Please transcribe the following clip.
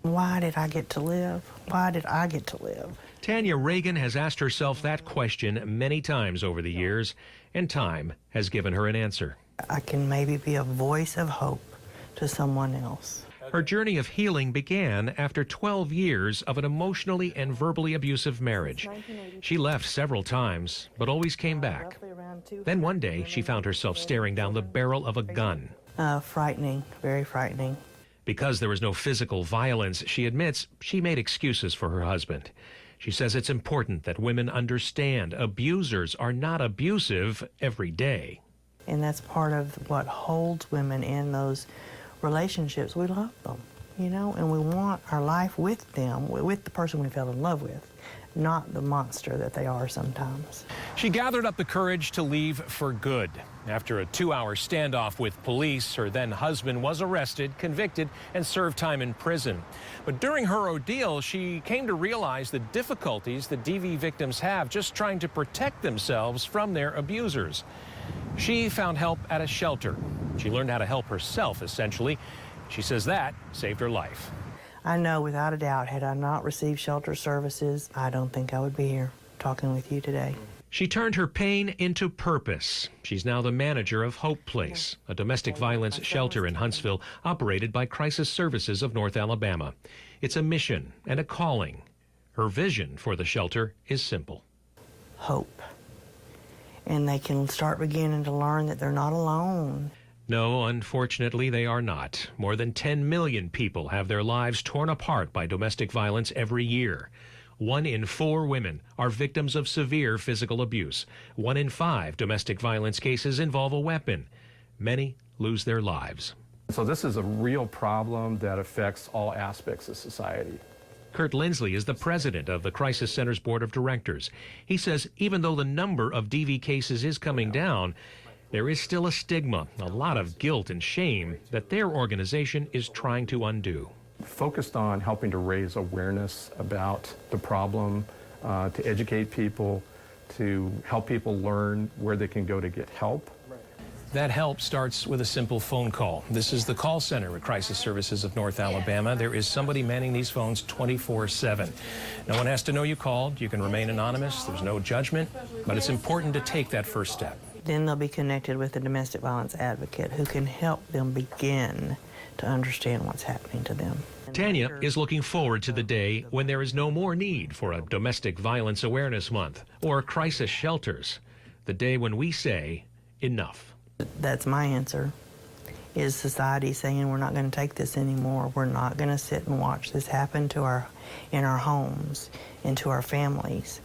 Why did I get to live? Why did I get to live? Tanya Reagan has asked herself that question many times over the years, and time has given her an answer. I can maybe be a voice of hope to someone else. Her journey of healing began after 12 years of an emotionally and verbally abusive marriage. She left several times, but always came back. Then one day, she found herself staring down the barrel of a gun. Frightening, very frightening. Because there was no physical violence, she admits she made excuses for her husband. She says it's important that women understand abusers are not abusive every day. And that's part of what holds women in those relationships. We love them, you know, and we want our life with them, with the person we fell in love with, not the monster that they are sometimes. She gathered up the courage to leave for good. After a 2-hour standoff with police, her then husband was arrested, convicted, and served time in prison. But during her ordeal, she came to realize the difficulties that DV victims have just trying to protect themselves from their abusers. She found help at a shelter. She learned how to help herself, essentially. She says that saved her life. I know without a doubt, had I not received shelter services, I don't think I would be here talking with you today. She turned her pain into purpose. She's now the manager of Hope Place, a domestic violence shelter in Huntsville operated by Crisis Services of North Alabama. It's a mission and a calling. Her vision for the shelter is simple. Hope. And they can start beginning to learn that they're not alone. No, unfortunately, they are not. More than 10 million people have their lives torn apart by domestic violence every year. 1 in 4 women are victims of severe physical abuse. 1 in 5 domestic violence cases involve a weapon. Many lose their lives. So this is a real problem that affects all aspects of society. Kurt Lindsley is the president of the Crisis Center's Board of Directors. He says even though the number of DV cases is coming down, there is still a stigma, a lot of guilt and shame that their organization is trying to undo. Focused on helping to raise awareness about the problem, to educate people, to help people learn where they can go to get help. That help starts with a simple phone call. This is the call center at Crisis Services of North Alabama. There is somebody manning these phones 24/7. No one has to know you called. You can remain anonymous. There's no judgment, but it's important to take that first step. Then they'll be connected with a domestic violence advocate who can help them begin to understand what's happening to them. Tanya is looking forward to the day when there is no more need for a Domestic Violence Awareness Month or crisis shelters. The day when we say, enough. That's my answer, is society saying we're not going to take this anymore. We're not going to sit and watch this happen in our homes and to our families.